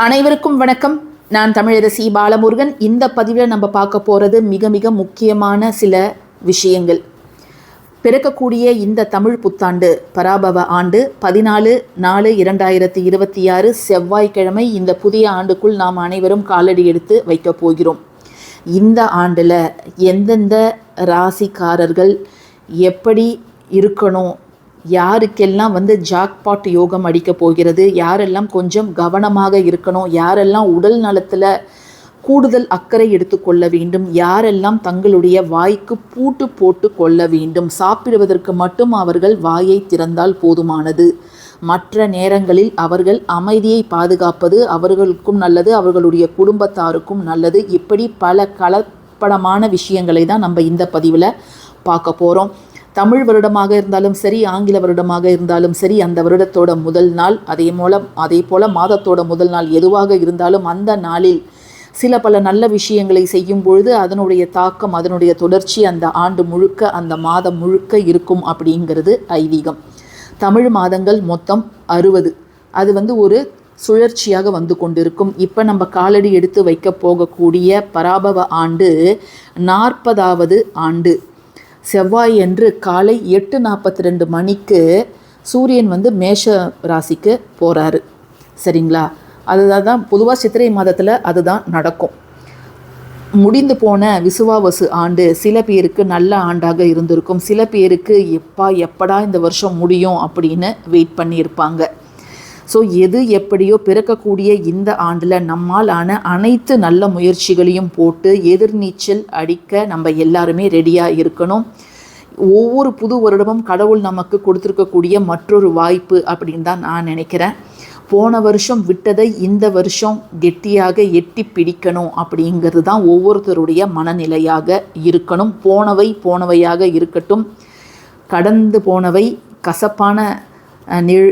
அனைவருக்கும் வணக்கம். நான் தமிழரசி பாலமுருகன். இந்த பதிவில் நம்ம பார்க்க போகிறது மிக மிக முக்கியமான சில விஷயங்கள். பிறக்கக்கூடிய இந்த தமிழ் புத்தாண்டு பராபவ ஆண்டு 14/4/2026 செவ்வாய்க்கிழமை இந்த புதிய ஆண்டுக்குள் நாம் அனைவரும் காலடி எடுத்து வைக்கப் போகிறோம். இந்த ஆண்டில் எந்தெந்த ராசிக்காரர்கள் எப்படி இருக்கணும், யாருக்கெல்லாம் ஜாக்பாட் யோகம் அடிக்க போகிறது, யாரெல்லாம் கொஞ்சம் கவனமாக இருக்கணும், யாரெல்லாம் உடல் நலத்தில் கூடுதல் அக்கறை எடுத்துக்கொள்ள வேண்டும், யாரெல்லாம் தங்களுடைய வாய்க்கு பூட்டு போட்டு கொள்ள வேண்டும், சாப்பிடுவதற்கு மட்டும் அவர்கள் வாயை திறந்தால் போதுமானது, மற்ற நேரங்களில் அவர்கள் அமைதியை பாதுகாப்பது அவர்களுக்கும் நல்லது, அவர்களுடைய குடும்பத்தாருக்கும் நல்லது. இப்படி பல கலப்படமான விஷயங்களை தான் நம்ம இந்த பதிவில் பார்க்க போகிறோம். தமிழ் வருடமாக இருந்தாலும் சரி, ஆங்கில வருடமாக இருந்தாலும் சரி, அந்த வருடத்தோட முதல் நாள், அதே போல் மாதத்தோட முதல் நாள் எதுவாக இருந்தாலும் அந்த நாளில் சில பல நல்ல விஷயங்களை செய்யும் பொழுது அதனுடைய தாக்கம், அதனுடைய தொடர்ச்சி அந்த ஆண்டு முழுக்க, அந்த மாதம் முழுக்க இருக்கும் அப்படிங்கிறது ஐதீகம். தமிழ் மாதங்கள் மொத்தம் 60. அது ஒரு சுழற்சியாக வந்து கொண்டிருக்கும். இப்போ நம்ம காலடி எடுத்து வைக்க போகக்கூடிய பராபவ ஆண்டு 40வது ஆண்டு. செவ்வாய் என்று காலை 8:42 மணிக்கு சூரியன் மேஷ ராசிக்கு போகிறாரு. சரிங்களா? அதுதான் பொதுவாக சித்திரை மாதத்தில் அதுதான் நடக்கும். முடிந்து போன விசுவாவசு ஆண்டு சில பேருக்கு நல்ல ஆண்டாக இருந்திருக்கும், சில பேருக்கு எப்படா இந்த வருஷம் முடியும் அப்படின்னு வெயிட் பண்ணியிருப்பாங்க. ஸோ எது எப்படியோ பிறக்கக்கூடிய இந்த ஆண்டில் நம்மால் ஆன அனைத்து நல்ல முயற்சிகளையும் போட்டு எதிர்நீச்சல் அடிக்க நம்ம எல்லாருமே ரெடியாக இருக்கணும். ஒவ்வொரு புது வருடமும் கடவுள் நமக்கு கொடுத்துருக்கக்கூடிய மற்றொரு வாய்ப்பு அப்படின்னு தான் நான் நினைக்கிறேன். போன வருஷம் விட்டதை இந்த வருஷம் கெட்டியாக எட்டி பிடிக்கணும் அப்படிங்கிறது தான் ஒவ்வொருத்தருடைய மனநிலையாக இருக்கணும். போனவையாக இருக்கட்டும், கடந்து போனவை கசப்பான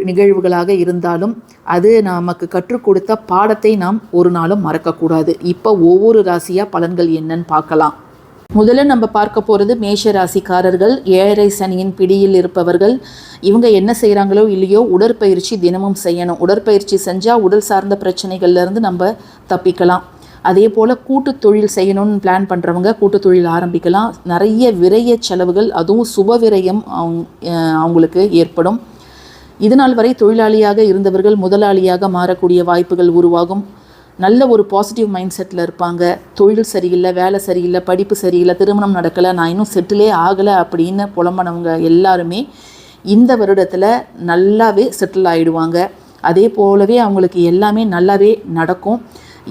நிகழ்வுகளாக இருந்தாலும் அது நமக்கு கற்றுக் கொடுத்த பாடத்தை நாம் ஒரு நாளும் மறக்கக்கூடாது. இப்போ ஒவ்வொரு ராசியாக பலன்கள் என்னன்னு பார்க்கலாம். முதல்ல நம்ம பார்க்க போகிறது மேஷ ராசிக்காரர்கள். 7.5 சனியின் பிடியில் இருப்பவர்கள். இவங்க என்ன செய்கிறாங்களோ இல்லையோ உடற்பயிற்சி தினமும் செய்யணும். உடற்பயிற்சி செஞ்சால் உடல் சார்ந்த பிரச்சனைகள்லேருந்து நம்ம தப்பிக்கலாம். அதே போல் கூட்டு தொழில் செய்யணும்னு பிளான் பண்ணுறவங்க கூட்டு தொழில் ஆரம்பிக்கலாம். நிறைய விரய செலவுகள், அதுவும் சுப விரயம் அவங்களுக்கு ஏற்படும். இதுநாள் வரை தொழிலாளியாக இருந்தவர்கள் முதலாளியாக மாறக்கூடிய வாய்ப்புகள் உருவாகும். நல்ல ஒரு பாசிட்டிவ் மைண்ட் செட்டில் இருப்பாங்க. தொழில் சரியில்லை, வேலை சரியில்லை, படிப்பு சரியில்லை, திருமணம் நடக்கலை, நான் இன்னும் செட்டிலே ஆகலை அப்படின்னு புலம்பனவங்க எல்லாருமே இந்த வருடத்தில் நல்லாவே செட்டில் ஆகிடுவாங்க. அதே போலவே அவங்களுக்கு எல்லாமே நல்லாவே நடக்கும்.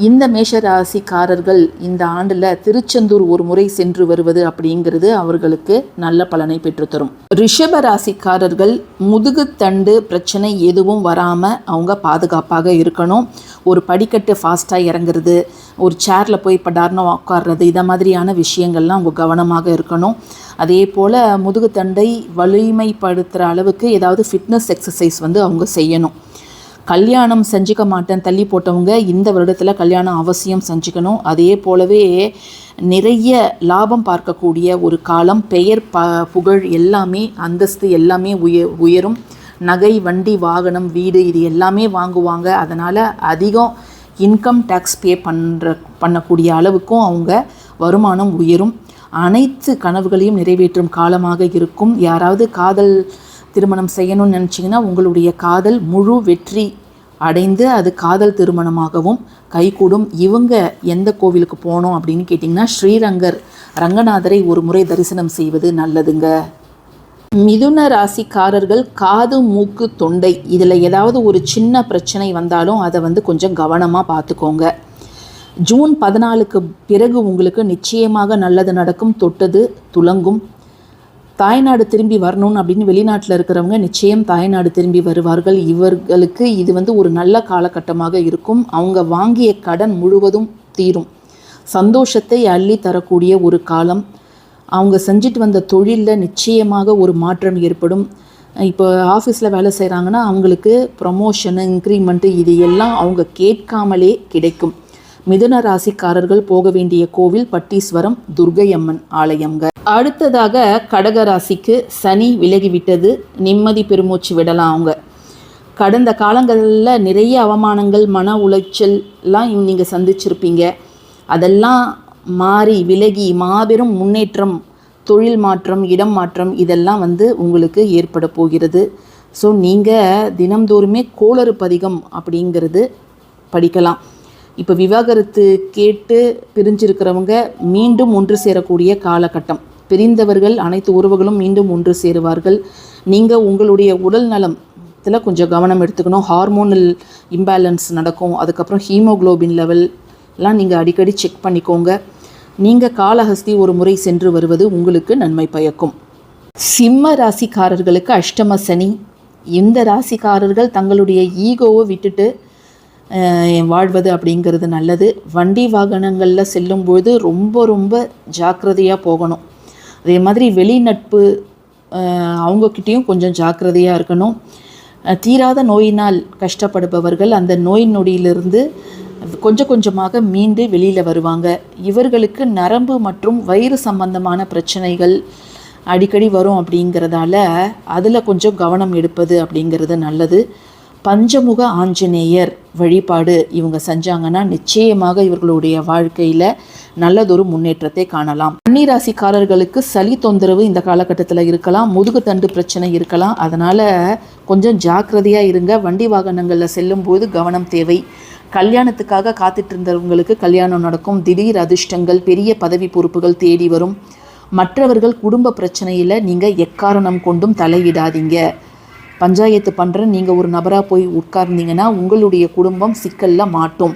இந்த மேஷராசிக்காரர்கள் இந்த ஆண்டில் திருச்செந்தூர் ஒரு முறை சென்று வருவது அப்படிங்கிறது அவர்களுக்கு நல்ல பலனை பெற்றுத்தரும். ரிஷப ராசிக்காரர்கள் முதுகுத்தண்டு பிரச்சனை எதுவும் வராமல் அவங்க பாதுகாப்பாக இருக்கணும். ஒரு படிக்கட்டு ஃபாஸ்ட்டாக இறங்குறது, ஒரு சேரில் போய் படார்னு உட்கார்றது, இதை மாதிரியான விஷயங்கள்லாம் அவங்க கவனமாக இருக்கணும். அதே போல் முதுகுத்தண்டை வலிமைப்படுத்துகிற அளவுக்கு ஏதாவது ஃபிட்னஸ் எக்ஸசைஸ் அவங்க செய்யணும். கல்யாணம் செஞ்சுக்க மாட்டேன் தள்ளி போட்டவங்க இந்த வருடத்தில் கல்யாணம் அவசியம் செஞ்சுக்கணும். அதே போலவே நிறைய லாபம் பார்க்கக்கூடிய ஒரு காலம். பெயர் புகழ் எல்லாமே, அந்தஸ்து எல்லாமே உயரும். நகை, வண்டி, வாகனம், வீடு இது எல்லாமே வாங்குவாங்க. அதனால் அதிகம் இன்கம் டேக்ஸ் பண்ணக்கூடிய அளவுக்கும் அவங்க வருமானம் உயரும். அனைத்து கனவுகளையும் நிறைவேற்றும் காலமாக இருக்கும். யாராவது காதல் திருமணம் செய்யணும்னு நினச்சிங்கன்னா உங்களுடைய காதல் முழு வெற்றி அடைந்து அது காதல் திருமணமாகவும் கைகூடும். இவங்க எந்த கோவிலுக்கு போகணும் அப்படின்னு கேட்டிங்கன்னா ஸ்ரீரங்கர் ரங்கநாதரை ஒரு முறை தரிசனம் செய்வது நல்லதுங்க. மிதுன ராசிக்காரர்கள் காது, மூக்கு, தொண்டை இதில் ஏதாவது ஒரு சின்ன பிரச்சனை வந்தாலும் அதை கொஞ்சம் கவனமாக பார்த்துக்கோங்க. ஜூன் 14க்கு பிறகு உங்களுக்கு நிச்சயமாக நல்லது நடக்கும். தொட்டது துலங்கும். தாய்நாடு திரும்பி வரணும்னு அப்படின்னு வெளிநாட்டில் இருக்கிறவங்க நிச்சயம் தாய்நாடு திரும்பி வருவார்கள். இவர்களுக்கு இது ஒரு நல்ல காலகட்டமாக இருக்கும். அவங்க வாங்கிய கடன் முழுவதும் தீரும். சந்தோஷத்தை அள்ளி தரக்கூடிய ஒரு காலம். அவங்க செஞ்சுட்டு வந்த தொழிலில் நிச்சயமாக ஒரு மாற்றம் ஏற்படும். இப்போ ஆஃபீஸில் வேலை செய்கிறாங்கன்னா அவங்களுக்கு ப்ரமோஷனு, இன்க்ரிமெண்ட்டு இது எல்லாம் அவங்க கேட்காமலே கிடைக்கும். மிதுன ராசிக்காரர்கள் போக வேண்டிய கோவில் பட்டீஸ்வரம் துர்கை அம்மன் ஆலயங்க. அடுத்ததாக கடக ராசிக்கு சனி விலகிவிட்டது. நிம்மதி பெருமூச்சு விடலாம். அவங்க கடந்த காலங்களில் நிறைய அவமானங்கள், மன உளைச்சல்லாம் நீங்கள் சந்திச்சிருப்பீங்க. அதெல்லாம் மாறி விலகி மாபெரும் முன்னேற்றம், தொழில் மாற்றம், இடம் மாற்றம் இதெல்லாம் உங்களுக்கு ஏற்பட போகிறது. ஸோ நீங்கள் தினம்தோறுமே கோளறு பதிகம் அப்படிங்கிறது படிக்கலாம். இப்போ விவாகரத்து கேட்டு பிரிஞ்சிருக்கிறவங்க மீண்டும் ஒன்று சேரக்கூடிய காலகட்டம். பிரிந்தவர்கள் அனைத்து உறவுகளும் மீண்டும் ஒன்று சேருவார்கள். நீங்கள் உங்களுடைய உடல் நலத்தில் கொஞ்சம் கவனம் எடுத்துக்கணும். ஹார்மோனல் இம்பேலன்ஸ் நடக்கும். அதுக்கப்புறம் ஹீமோக்ளோபின் லெவல்லாம் நீங்கள் அடிக்கடி செக் பண்ணிக்கோங்க. நீங்கள் காளஹஸ்தி ஒரு முறை சென்று வருவது உங்களுக்கு நன்மை பயக்கும். சிம்ம ராசிக்காரர்களுக்கு அஷ்டம சனி. இந்த ராசிக்காரர்கள் தங்களுடைய ஈகோவை விட்டுட்டு வாழ்வது அப்படிங்கிறது நல்லது. வண்டி வாகனங்களில் செல்லும்பொழுது ரொம்ப ரொம்ப ஜாக்கிரதையாக போகணும். அதே மாதிரி வெளிநட்பு அவங்கக்கிட்டேயும் கொஞ்சம் ஜாக்கிரதையாக இருக்கணும். தீராத நோயினால் கஷ்டப்படுபவர்கள் அந்த நோய் நொடியிலிருந்து கொஞ்சம் கொஞ்சமாக மீண்டு வெளியில் வருவாங்க. இவர்களுக்கு நரம்பு மற்றும் வயிறு சம்பந்தமான பிரச்சனைகள் அடிக்கடி வரும். அப்படிங்கிறதால அதில் கொஞ்சம் கவனம் எடுப்பது அப்படிங்கிறது நல்லது. பஞ்சமுக ஆஞ்சநேயர் வழிபாடு இவங்க செஞ்சாங்கன்னா நிச்சயமாக இவர்களுடைய வாழ்க்கையில் நல்லதொரு முன்னேற்றத்தை காணலாம். கன்னிராசிக்காரர்களுக்கு சளி தொந்தரவு இந்த காலகட்டத்தில் இருக்கலாம். முதுகு தண்டு பிரச்சனை இருக்கலாம். அதனால் கொஞ்சம் ஜாக்கிரதையாக இருங்க. வண்டி வாகனங்களில் செல்லும்போது கவனம் தேவை. கல்யாணத்துக்காக காத்துட்டு இருந்தவங்களுக்கு கல்யாணம் நடக்கும். திடீர் அதிர்ஷ்டங்கள், பெரிய பதவி பொறுப்புகள் தேடி வரும். மற்றவர்கள் குடும்ப பிரச்சனையில் நீங்கள் எக்காரணம் கொண்டும் தலையிடாதீங்க. பஞ்சாயத்து பண்ணுற நீங்கள் ஒரு நபராக போய் உட்கார்ந்தீங்கன்னா உங்களுடைய குடும்பம் சிக்கலில் மாட்டும்.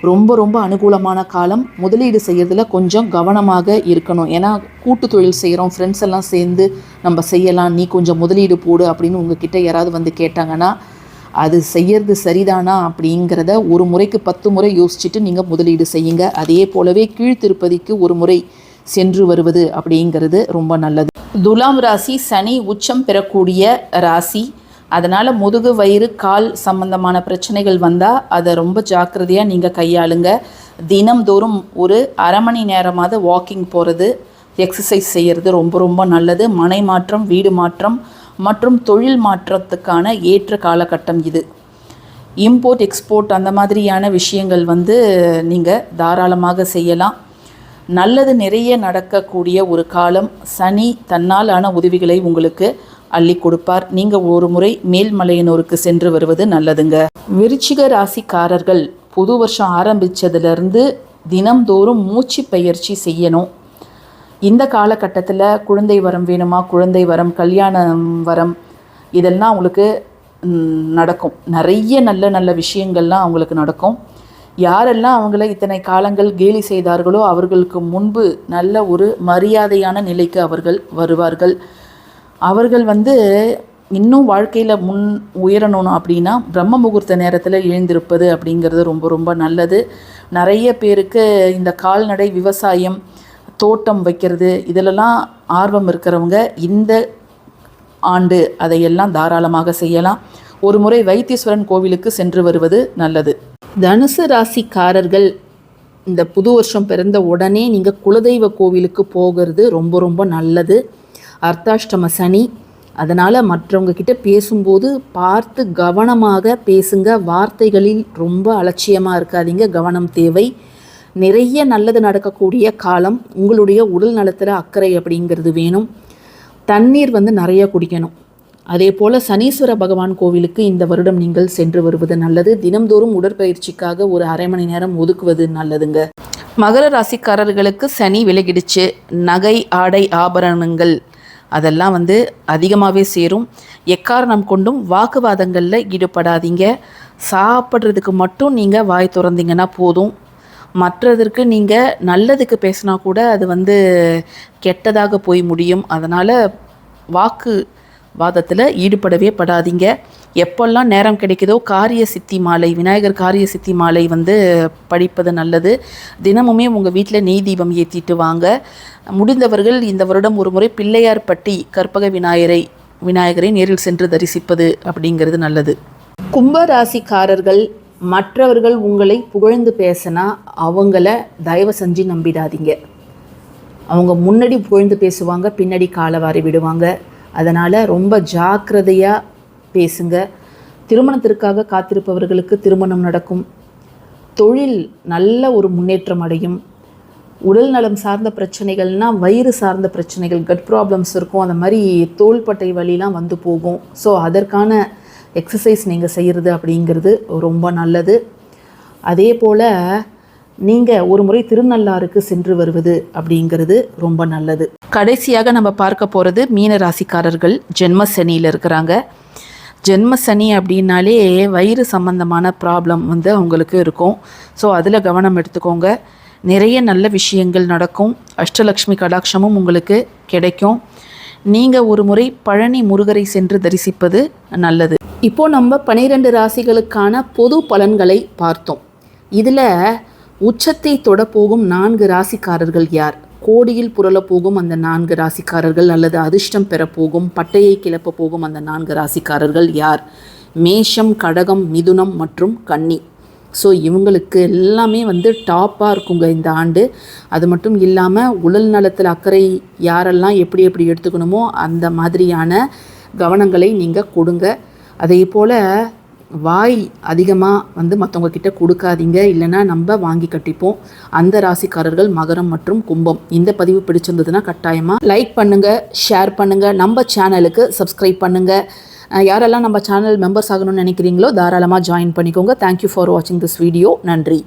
ரொம்ப ரொம்ப அனுகூலமான காலம். முதலீடு செய்கிறதுல கொஞ்சம் கவனமாக இருக்கணும். ஏன்னா கூட்டு தொழில் செய்கிறோம், ஃப்ரெண்ட்ஸ் எல்லாம் சேர்ந்து நம்ம செய்யலாம், நீ கொஞ்சம் முதலீடு போடு அப்படின்னு உங்ககிட்ட யாராவது கேட்டாங்கன்னா அது செய்யறது சரிதானா அப்படிங்கிறத ஒரு முறைக்கு 10 முறை யோசிச்சுட்டு நீங்கள் முதலீடு செய்யுங்க. அதே போலவே கீழ்த்திருப்பதிக்கு ஒரு முறை சென்று வருவது அப்படிங்கிறது ரொம்ப நல்லது. துலாம் ராசி சனி உச்சம் பெறக்கூடிய ராசி. அதனால் முதுகு, வயிறு, கால் சம்பந்தமான பிரச்சனைகள் வந்தால் அதை ரொம்ப ஜாக்கிரதையாக நீங்கள் கையாளுங்க. தினம்தோறும் ஒரு அரை மணி நேரமாவது வாக்கிங் போகிறது, எக்ஸசைஸ் செய்கிறது ரொம்ப ரொம்ப நல்லது. மனை மாற்றம், வீடு மாற்றம் மற்றும் தொழில் மாற்றத்துக்கான ஏற்ற காலகட்டம் இது. இம்போர்ட் எக்ஸ்போர்ட் அந்த மாதிரியான விஷயங்கள் நீங்கள் தாராளமாக செய்யலாம். நல்லது நிறைய நடக்கக்கூடிய ஒரு காலம். சனி தன்னாலான உதவிகளை உங்களுக்கு அள்ளி கொடுப்பார். நீங்கள் ஒரு முறை மேல்மலையனூருக்கு சென்று வருவது நல்லதுங்க. விருச்சிக ராசிக்காரர்கள் புது வருஷம் ஆரம்பித்ததுலேருந்து தினம்தோறும் மூச்சு பயிற்சி செய்யணும். இந்த காலகட்டத்தில் குழந்தை வரம் வேணுமா, குழந்தை வரம், கல்யாணம் வரம் இதெல்லாம் அவங்களுக்கு நடக்கும். நிறைய நல்ல நல்ல விஷயங்கள்லாம் அவங்களுக்கு நடக்கும். யாரெல்லாம் அவங்கள இத்தனை காலங்கள் கேலி செய்தார்களோ அவர்களுக்கு முன்பு நல்ல ஒரு மரியாதையான நிலைக்கு அவர்கள் வருவார்கள். அவர்கள் இன்னும் வாழ்க்கையில் முன் உயரணும் அப்படின்னா பிரம்ம முகூர்த்த நேரத்தில் எழுந்திருப்பது அப்படிங்கிறது ரொம்ப ரொம்ப நல்லது. நிறைய பேருக்கு இந்த கால்நடை விவசாயம், தோட்டம் வைக்கிறது இதிலெல்லாம் ஆர்வம் இருக்கிறவங்க இந்த ஆண்டு அதையெல்லாம் தாராளமாக செய்யலாம். ஒரு முறை வைத்தீஸ்வரன் கோவிலுக்கு சென்று வருவது நல்லது. தனுசு ராசிக்காரர்கள் இந்த புது வருஷம் பிறந்த உடனே நீங்கள் குலதெய்வ கோவிலுக்கு போகிறது ரொம்ப ரொம்ப நல்லது. அர்த்தாஷ்டம சனி. அதனால் மற்றவங்க கிட்ட பேசும்போது பார்த்து கவனமாக பேசுங்க. வார்த்தைகளில் ரொம்ப அலட்சியமாக இருக்காதீங்க, கவனம் தேவை. நிறைய நல்லது நடக்கக்கூடிய காலம். உங்களுடைய உடல் நலத்தில் அக்கறை அப்படிங்கிறது வேணும். தண்ணீர் நிறைய குடிக்கணும். அதே போல் சனீஸ்வர பகவான் கோவிலுக்கு இந்த வருடம் நீங்கள் சென்று வருவது நல்லது. தினம்தோறும் உடற்பயிற்சிக்காக ஒரு அரை மணி நேரம் ஒதுக்குவது நல்லதுங்க. மகர ராசிக்காரர்களுக்கு சனி விலகிடுச்சு. நகை, ஆடை, ஆபரணங்கள் அதெல்லாம் அதிகமாகவே சேரும். எக்காரணம் கொண்டும் வாக்குவாதங்களில் ஈடுபடாதீங்க. சாப்பிட்றதுக்கு மட்டும் நீங்கள் வாய் திறந்தீங்கன்னா போதும். மற்றதற்கு நீங்கள் நல்லதுக்கு பேசினா கூட அது கெட்டதாக போய் முடியும். அதனால் வாக்குவாதத்தில் ஈடுபடவே படாதீங்க. எப்பெல்லாம் நேரம் கிடைக்குதோ காரிய சித்தி மாலை, விநாயகர் காரிய சித்தி மாலை படிப்பது நல்லது. தினமுமே உங்கள் வீட்டில் நெய் தீபம் ஏற்றிட்டு வாங்க. முடிந்தவர்கள் இந்த வருடம் ஒரு முறை பிள்ளையார்பட்டி கற்பக விநாயகரை நேரில் சென்று தரிசிப்பது அப்படிங்கிறது நல்லது. கும்பராசிக்காரர்கள் மற்றவர்கள் உங்களை புகழ்ந்து பேசினா அவங்கள தயவு செஞ்சு நம்பிடாதீங்க. அவங்க முன்னாடி புகழ்ந்து பேசுவாங்க, பின்னாடி காலை வாரி விடுவாங்க. அதனால் ரொம்ப ஜாக்கிரதையாக பேசுங்க. திருமணத்திற்காக காத்திருப்பவர்களுக்கு திருமணம் நடக்கும். தொழில் நல்ல ஒரு முன்னேற்றம் அடையும். உடல் நலம் சார்ந்த பிரச்சனைகள்னால் வயிறு சார்ந்த பிரச்சனைகள், கட் ப்ராப்ளம்ஸ் இருக்கும், அந்த மாதிரி தோள்பட்டை வலிலாம் வந்து போகும். ஸோ அதற்கான எக்ஸசைஸ் நீங்கள் செய்கிறது அப்படிங்கிறது ரொம்ப நல்லது. அதே போல் நீங்கள் ஒரு முறை திருநள்ளாறுக்கு சென்று வருவது அப்படிங்கிறது ரொம்ப நல்லது. கடைசியாக நம்ம பார்க்க போகிறது மீன ராசிக்காரர்கள் ஜென்ம சனியில் இருக்கிறாங்க. ஜென்ம சனி அப்படின்னாலே வயிறு சம்பந்தமான ப்ராப்ளம் வந்து அவங்களுக்கு இருக்கும். ஸோ அதில் கவனம் எடுத்துக்கோங்க. நிறைய நல்ல விஷயங்கள் நடக்கும். அஷ்டலக்ஷ்மி கடாட்சமும் உங்களுக்கு கிடைக்கும். நீங்கள் ஒரு முறை பழனி முருகரை சென்று தரிசிப்பது நல்லது. இப்போது நம்ம 12 ராசிகளுக்கான பொது பலன்களை பார்த்தோம். இதில் உச்சத்தை தொட போகும் 4 ராசிக்காரர்கள் யார், கோடியில் புரள போகும் அந்த 4 ராசிக்காரர்கள், அல்லது அதிர்ஷ்டம் பெறப்போகும், பட்டையை கிளப்ப போகும் அந்த 4 ராசிக்காரர்கள் யார்? மேஷம், கடகம், மிதுனம் மற்றும் கன்னி. ஸோ இவங்களுக்கு எல்லாமே வந்து டாப்பாக இருக்குங்க இந்த ஆண்டு. அது மட்டும் இல்லாமல் உடல் நலத்தில் அக்கறை யாரெல்லாம் எப்படி எப்படி எடுத்துக்கணுமோ அந்த மாதிரியான கவனங்களை நீங்கள் கொடுங்க. அதே போல் வாய் அதிகமாக வந்து மற்றவங்க கிட்ட கொடுக்காதீங்க, இல்லைன்னா நம்ம வாங்கி கட்டிப்போம். அந்த ராசிக்காரர்கள் மகரம் மற்றும் கும்பம். இந்த பதிவு பிடிச்சிருந்ததுன்னா கட்டாயமாக லைக் பண்ணுங்கள், ஷேர் பண்ணுங்கள், நம்ம சேனலுக்கு சப்ஸ்கிரைப் பண்ணுங்கள். யாரெல்லாம் நம்ம சேனல் மெம்பர்ஸ் ஆகணும்னு நினைக்கிறீங்களோ தாராளமாக ஜாயின் பண்ணிக்கோங்க. தேங்க்யூ ஃபார் வாட்சிங் திஸ் வீடியோ. நன்றி.